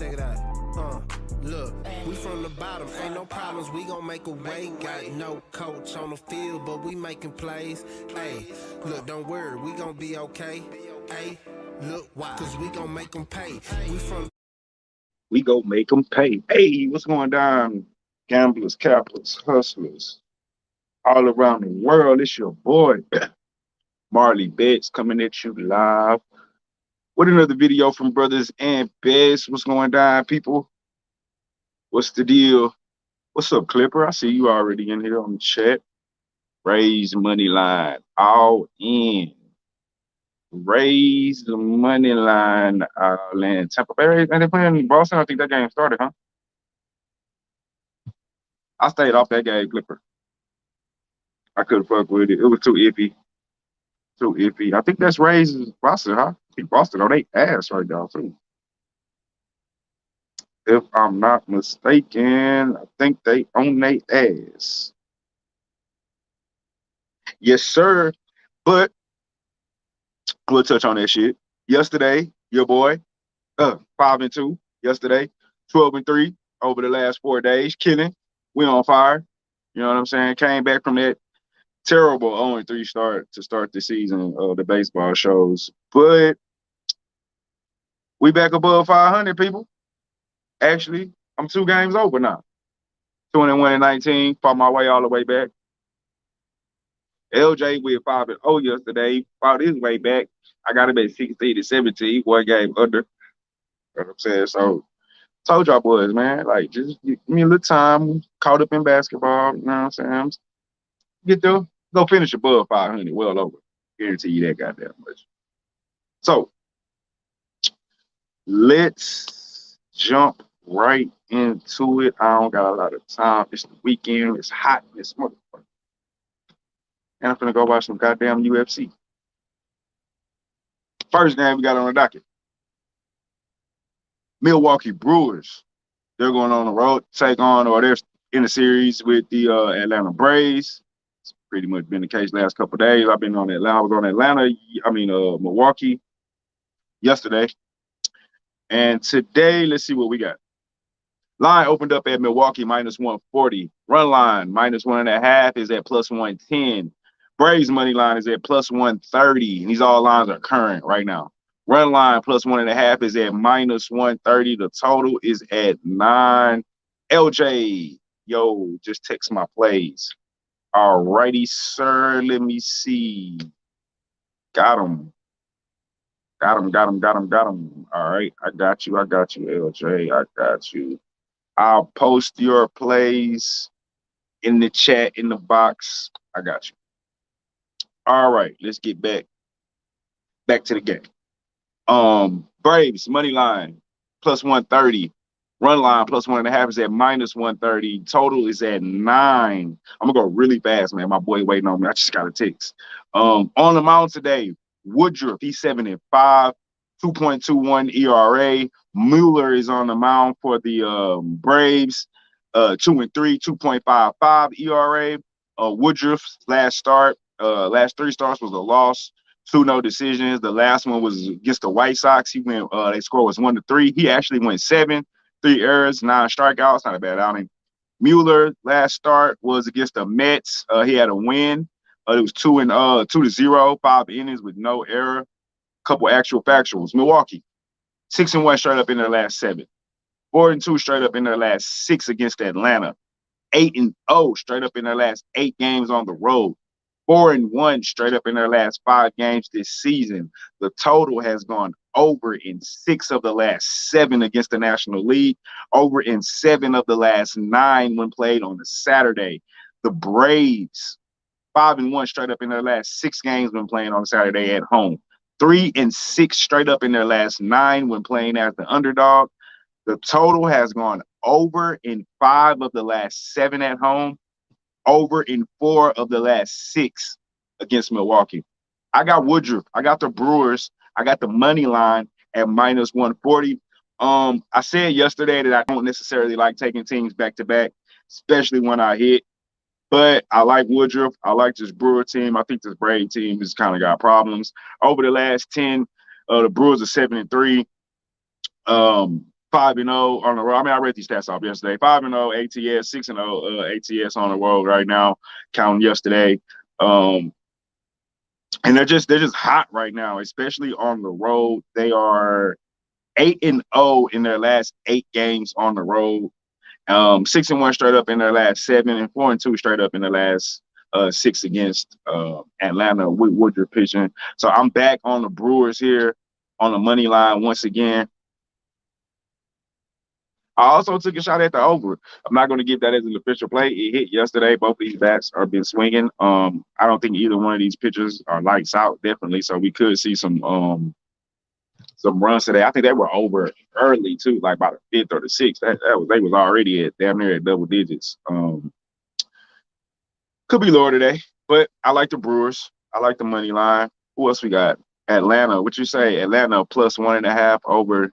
Check it out. Look, we from the bottom, ain't no problems, we gon' make a way. Got no coach on the field, but we making plays. Hey, look, don't worry, we gon' be okay. Hey, look, why? Cause we gon' make them pay. We go make them pay. Hey, what's going down? Gamblers, capitalists, hustlers, all around the world. It's your boy, Marley Bets, coming at you live with another video from Brothers and Bets. What's going down, people? What's the deal? What's up, Clipper? I see you already in here on the chat. Raise money line, all in. Raise the money line, all in. Tampa Bay, and they playing in Boston. I think that game started, huh? I stayed off that game, Clipper. I couldn't fuck with it. It was too iffy. Too iffy. I think that's Rays Boston, huh? I think Boston on they ass right now, too. If I'm not mistaken, I think they own their ass. Yes, sir. But we'll touch on that shit. Yesterday, your boy, 5-2. Yesterday, 12-3 over the last 4 days. Killing. We on fire. You know what I'm saying? Came back from that terrible 0-3 start to start the season of the baseball shows. But we back above 500, people. Actually, I'm 2 games over now. 21-19, fought my way all the way back. LJ with 5-0 yesterday, fought his way back. I got him at 16-17, 1 game under. You know what I'm saying? So, told y'all boys, man, like, just give me a little time. Caught up in basketball, you know what I'm saying? Get there, go finish above 500, well over. Guarantee you that goddamn much. So, let's jump right into it. I don't got a lot of time. It's the weekend. It's hot. It's motherfucker. And I'm gonna go watch some goddamn UFC. First game we got on the docket. Milwaukee Brewers. They're going on the road to take on, or they're in a series with the Atlanta Braves. It's pretty much been the case last couple of days. I've been on Atlanta. I was on Milwaukee yesterday. And today, let's see what we got. Line opened up at Milwaukee -140. Run line -1.5 is at +110. Braves money line is at +130. And these all lines are current right now. Run line +1.5 is at -130. The total is at 9. LJ, yo, just text my plays. All righty, sir. Let me see. Got him. Got him. All right, I got you, LJ. I got you. I'll post your plays in the chat, in the box. I got you. All right, let's get back to the game. Braves money line +130. Run line +1.5 is at -130. Total is at 9. I'm gonna go really fast, man. My boy waiting on me. I just got a text. On the mound today, Woodruff, he's 7-5, 2.21 ERA. Mueller is on the mound for the Braves, 2-3, 2.55 ERA. Woodruff's last 3 starts was a loss, 2 no decisions. The last one was against the White Sox. He went, they score was 1-3. He actually went 7, 3 errors, 9 strikeouts. Not a bad outing. Mueller last start was against the Mets. He had a win. It was 2-0, 5 innings with no error. Couple actual factuals. Milwaukee, 6-1 straight up in their last 7. 4-2 straight up in their last 6 against Atlanta. 8-0 straight up in their last 8 games on the road. 4-1 straight up in their last 5 games this season. The total has gone over in 6 of the last 7 against the National League, over in 7 of the last 9 when played on a Saturday. The Braves, 5-1 straight up in their last 6 games when playing on Saturday at home. 3-6 straight up in their last 9 when playing as the underdog. The total has gone over in 5 of the last 7 at home, over in 4 of the last 6 against Milwaukee. I got Woodruff. I got the Brewers. I got the money line at -140. I said yesterday that I don't necessarily like taking teams back to back, especially when I hit. But I like Woodruff. I like this Brewer team. I think this Brave team has kind of got problems. Over the last 10, the Brewers are 7-3. 5-0 on the road. I mean, I read these stats off yesterday. 5-0 ATS, 6-0 ATS on the road right now, counting yesterday. And they're just hot right now, especially on the road. They are 8-0 in their last 8 games on the road. 6-1 straight up in their last 7, and 4-2 straight up in their last 6 against Atlanta with Woodruff pitching. So I'm back on the Brewers here on the money line once again. I also took a shot at the over. I'm not going to give that as an official play. It hit yesterday. Both of these bats are been swinging. I don't think either one of these pitchers are lights out, definitely. So we could see some runs today. I think they were over early too, like by the 5th or the 6th. They was already at damn near at double digits. Could be lower today, but I like the Brewers. I like the money line. Who else we got? Atlanta. What you say? Atlanta plus 1.5 over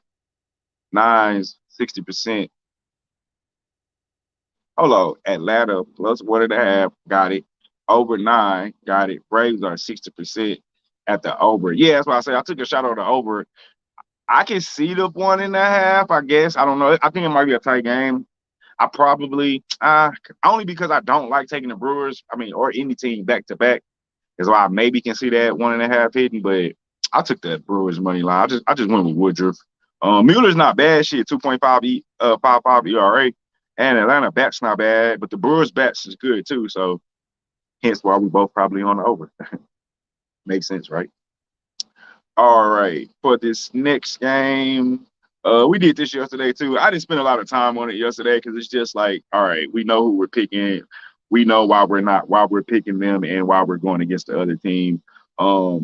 9's 60%. Hold on. Atlanta plus 1.5. Got it. Over 9. Got it. Braves are 60% at the over. Yeah, that's why I say I took a shot on the over. I can see the 1.5, I guess. I don't know. I think it might be a tight game. I probably only because I don't like taking the Brewers, or any team back to back, is why I maybe can see that 1.5 hitting, but I took that Brewers money line. I just went with Woodruff. Mueller's not bad, shit, 2.55 ERA. And Atlanta bats not bad, but the Brewers bats is good too. So hence why we both probably on the over. Makes sense, right? All right. For this next game, we did this yesterday too. I didn't spend a lot of time on it yesterday because it's just like, all right, we know who we're picking. We know why we're picking them and why we're going against the other team. I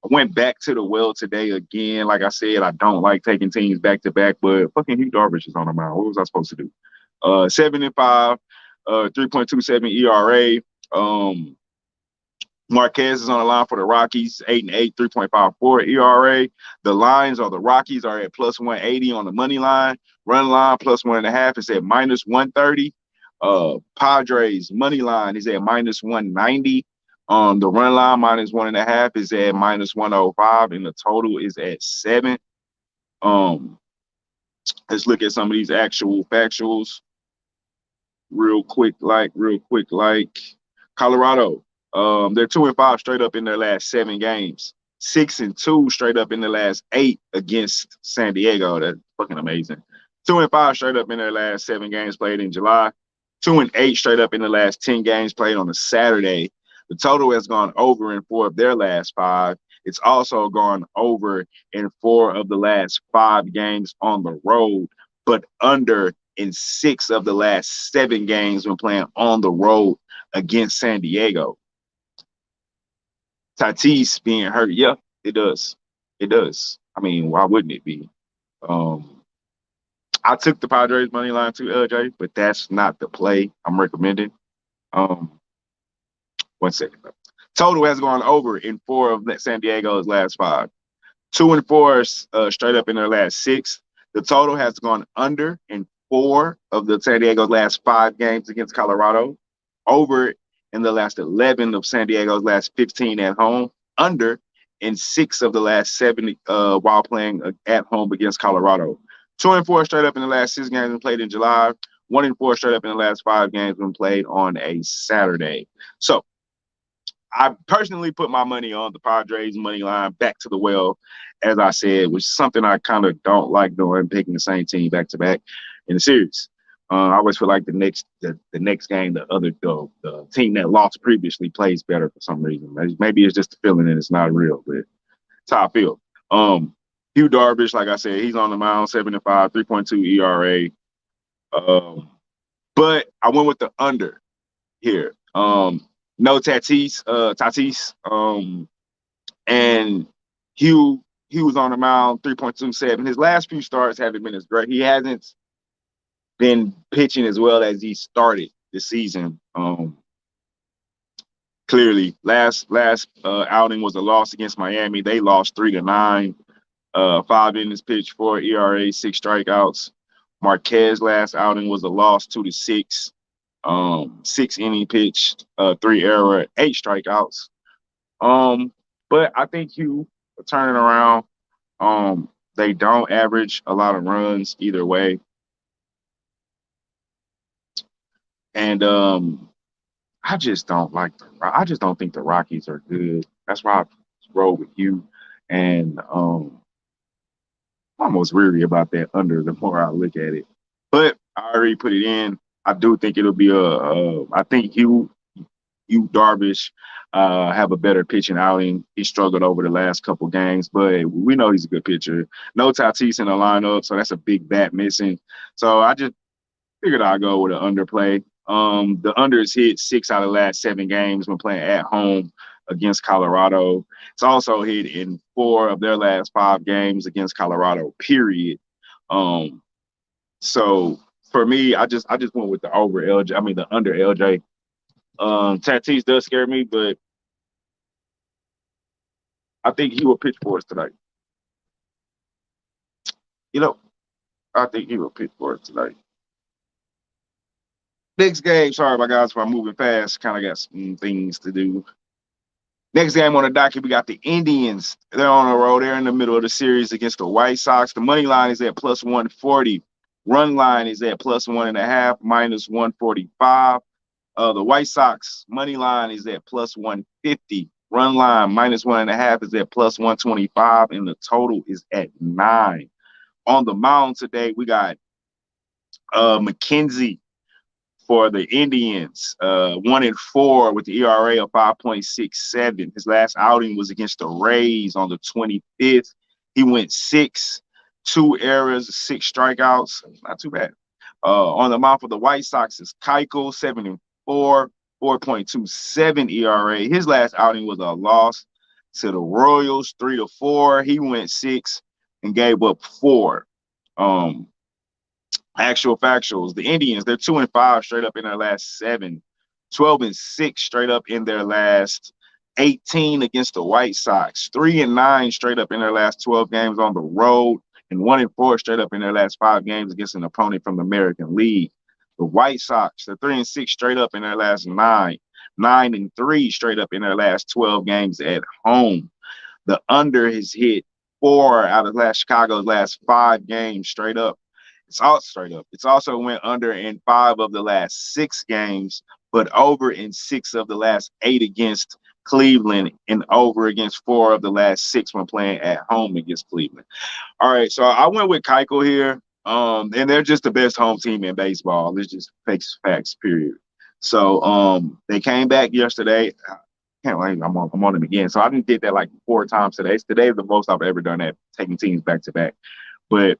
went back to the well today again. Like I said, I don't like taking teams back to back, but fucking Hugh Darvish is on the mound. What was I supposed to do? 7-5, 3.27 ERA. Marquez is on the line for the Rockies, 8-8, 3.54 ERA. The lines are the Rockies are at plus 180 on the money line. Run line plus 1.5 is at minus 130. Padres money line is at minus 190. The run line minus 1.5 is at minus 105, and the total is at 7. Let's look at some of these actual factuals real quick. Colorado. They're 2-5 straight up in their last 7 games. 6-2 straight up in the last 8 against San Diego. That's fucking amazing. 2-5 straight up in their last 7 games played in July. 2-8 straight up in the last 10 games played on a Saturday. The total has gone over in 4 of their last 5. It's also gone over in 4 of the last 5 games on the road, but under in 6 of the last 7 games when playing on the road against San Diego. Tatis being hurt, yeah, it does. It does. Why wouldn't it be? I took the Padres money line too, LJ, but that's not the play I'm recommending. 1 second. Total has gone over in 4 of San Diego's last 5. 2-4 straight up in their last 6. The total has gone under in 4 of the San Diego's last 5 games against Colorado. Over in the last 11 of San Diego's last 15 at home. Under in 6 of the last 7 while playing at home against Colorado. 2-4 straight up in the last 6 games when played in July. 1-4 straight up in the last 5 games when played on a Saturday. So I personally put my money on the Padres money line back to the well, as I said, which is something I kind of don't like doing, picking the same team back to back in the series. I always feel like the next game, the team that lost previously plays better for some reason. Maybe it's just a feeling and it's not real, but it's how I feel. Hugh Darvish, like I said, he's on the mound, 7-5, 3.2 ERA. But I went with the under here. No Tatis. And Hugh was on the mound, 3.27. His last few starts haven't been as great. He hasn't been pitching as well as he started the season. Clearly, last outing was a loss against Miami. They lost 3-9. 5 innings pitched, 4 ERA, 6 strikeouts. Marquez last outing was a loss, 2-6. 6 inning pitched, 3 error, 8 strikeouts. But I think Hugh turning around. They don't average a lot of runs either way. And I just don't like I just don't think the Rockies are good. That's why I roll with you. And I'm almost weary about that under the more I look at it. But I already put it in. I do think it'll be I think you Darvish have a better pitching outing. He struggled over the last couple games, but we know he's a good pitcher. No Tatis in the lineup, so that's a big bat missing. So I just figured I'd go with an underplay. The unders hit 6 out of the last 7 games when playing at home against Colorado. It's also hit in 4 of their last 5 games against Colorado. Period. Um, so for me, I just went with the over LJ. I mean the under LJ. Tatis does scare me, but I think he will pitch for us tonight. You know, I think he will pitch for us tonight. Next game, sorry, my guys, if I'm moving fast. Kind of got some things to do. Next game on the docket, we got the Indians. They're on the road. They're in the middle of the series against the White Sox. The money line is at plus 140. Run line is at plus 1.5, minus 145. The White Sox money line is at plus 150. Run line minus 1.5 is at plus 125, and the total is at 9. On the mound today, we got McKenzie for the Indians, 1-4 with the ERA of 5.67. His last outing was against the Rays on the 25th. He went 6, 2 errors, 6 strikeouts. Not too bad. On the mound for the White Sox is Keuchel, 7-4, 4.27 ERA. His last outing was a loss to the Royals, 3-4. He went 6 and gave up 4. Actual factuals. The Indians, they're 2-5 straight up in their last 7, 12-6 straight up in their last 18 against the White Sox, 3-9 straight up in their last 12 games on the road, and 1-4 straight up in their last 5 games against an opponent from the American League. The White Sox, they're 3-6 straight up in their last 9, 9-3 straight up in their last 12 games at home. The under has hit 4 out of Chicago's last 5 games straight up. It's all straight up. It's also went under in 5 of the last 6 games, but over in 6 of the last 8 against Cleveland, and over against 4 of the last 6 when playing at home against Cleveland. All right, so I went with Keuchel here, and they're just the best home team in baseball. It's just facts, period. So they came back yesterday. I can't believe I'm on them again. So I did that like 4 times today. Today's the most I've ever done that, taking teams back to back. But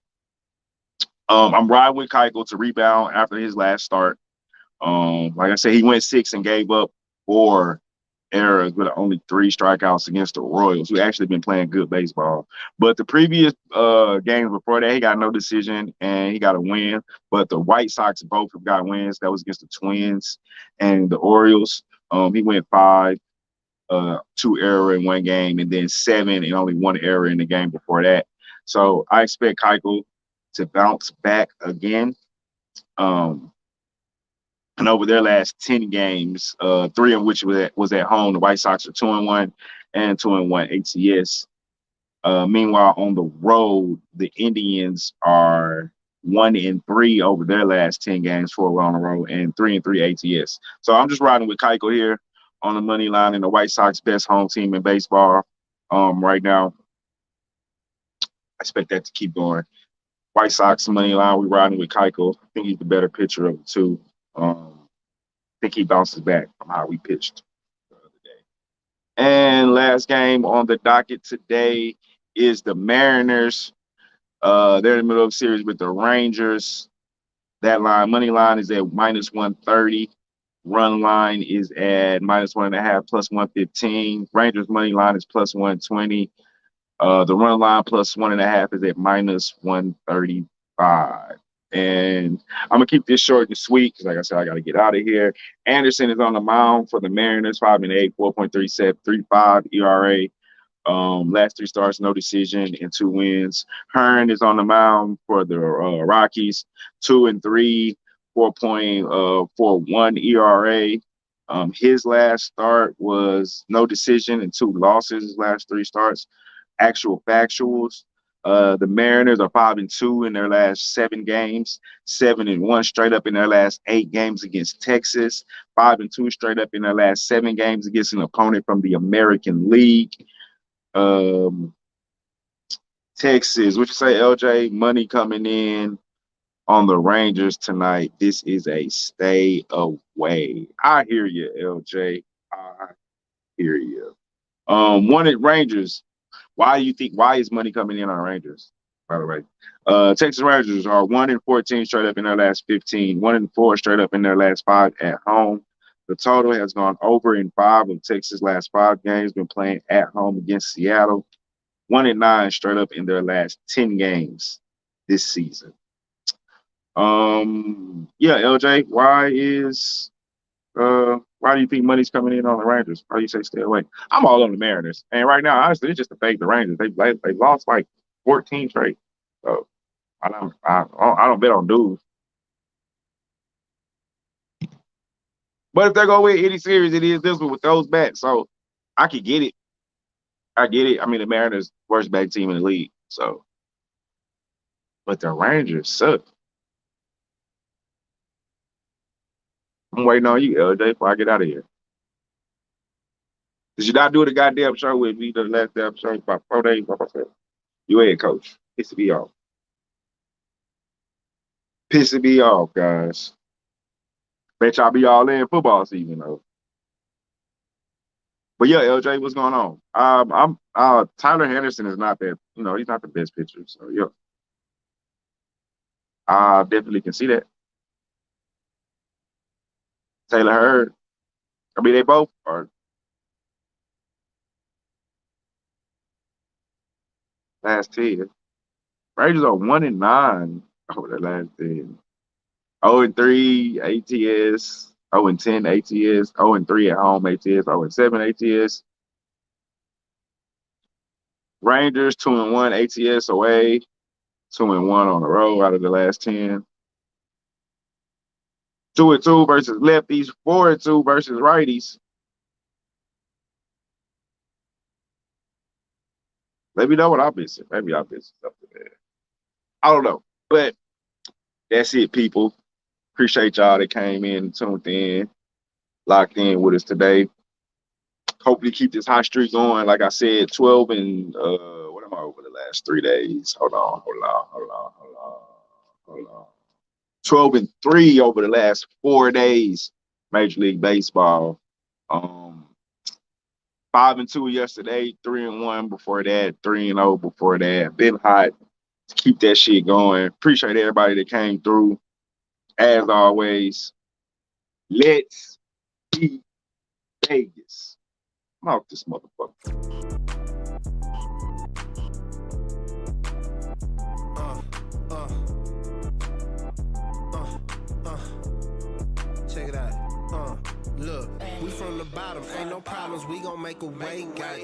I'm riding with Keuchel to rebound after his last start. Like I said, he went 6 and gave up 4 errors with only 3 strikeouts against the Royals, who actually been playing good baseball. But the previous games before that, he got no decision and he got a win. But the White Sox both have got wins. That was against the Twins and the Orioles. He went 5, 2 error in 1 game, and then 7 and only 1 error in the game before that. So I expect Keuchel to bounce back again. And over their last 10 games, 3 of which was at home, the White Sox are 2-1 and 2-1 ATS. Meanwhile, on the road, the Indians are 1-3 over their last 10 games, 4 on the road, and 3-3 ATS. So I'm just riding with Keuchel here on the money line, and the White Sox best home team in baseball right now. I expect that to keep going. White Sox money line, we riding with Keuchel. I think he's the better pitcher of the two. I think he bounces back from how we pitched the other day. And last game on the docket today is the Mariners. They're in the middle of the series with the Rangers. That line, money line, is at minus 130. Run line is at minus 1.5, plus 115. Rangers money line is plus 120. The run line plus 1.5 is at minus 135. And I'm going to keep this short and sweet because, like I said, I got to get out of here. Anderson is on the mound for the Mariners, 5-8, 4.3735 ERA. Last 3 starts, no decision, and 2 wins. Hearn is on the mound for the Rockies, 2-3, 4.41 ERA. His last start was no decision and 2 losses. His last 3 starts. Actual factuals. The Mariners are 5-2 in their last 7 games, 7-1 straight up in their last 8 games against Texas, 5-2 straight up in their last 7 games against an opponent from the American League. Texas, what you say, LJ? Money coming in on the Rangers tonight. This is a stay away. I hear you, LJ. I hear you. One at Rangers. Why is money coming in on Rangers? By the way, Texas Rangers are 1-14 straight up in their last 15, 1-4 straight up in their last 5 at home. The total has gone over in 5 of Texas' last 5 games, been playing at home against Seattle. 1-9 straight up in their last 10 games this season. Yeah, LJ, why do you think money's coming in on the Rangers? Why do you say stay away? I'm all on the Mariners, and right now, honestly, it's just to fake the Rangers. They lost like 14 straight, so I don't bet on dudes. But if they're gonna win any series, it is this one with those bats. So I could get it. I get it. I mean, the Mariners worst bat team in the league. So, but the Rangers suck. I'm waiting on you, LJ, before I get out of here. Did you not do the goddamn show with me the last damn show about 4 days? Like I said, you head coach. Pissing me off. Pissing me off, guys. Bet y'all be all in football season though. But yeah, LJ, what's going on? Tyler Henderson is not that, he's not the best pitcher. So yeah. I definitely can see that. Taylor Hurd. I mean, they both are. Last 10. Rangers are 1-9 over the last 10. 0-3 ATS, 0-10 ATS, 0-3 at home ATS, 0-7 ATS. Rangers 2-1 ATS away, 2-1 on the road out of the last 10. 2-2 versus lefties, 4-2 versus righties. Let me know what I've missing. Maybe I've missed something there. I don't know. But that's it, people. Appreciate y'all that came in, tuned in, locked in with us today. Hopefully keep this hot streak going. Like I said, 12 and what am I over the last 3 days? Hold on. 12-3 over the last 4 days. Major League Baseball. 5-2 yesterday, 3-1 before that, 3-0 before that. Been hot. Keep that shit going. Appreciate everybody that came through. As always, let's beat Vegas. I'm out this motherfucker. Check it out. Look, we from the bottom, ain't no problems, we gon' make a way, guy.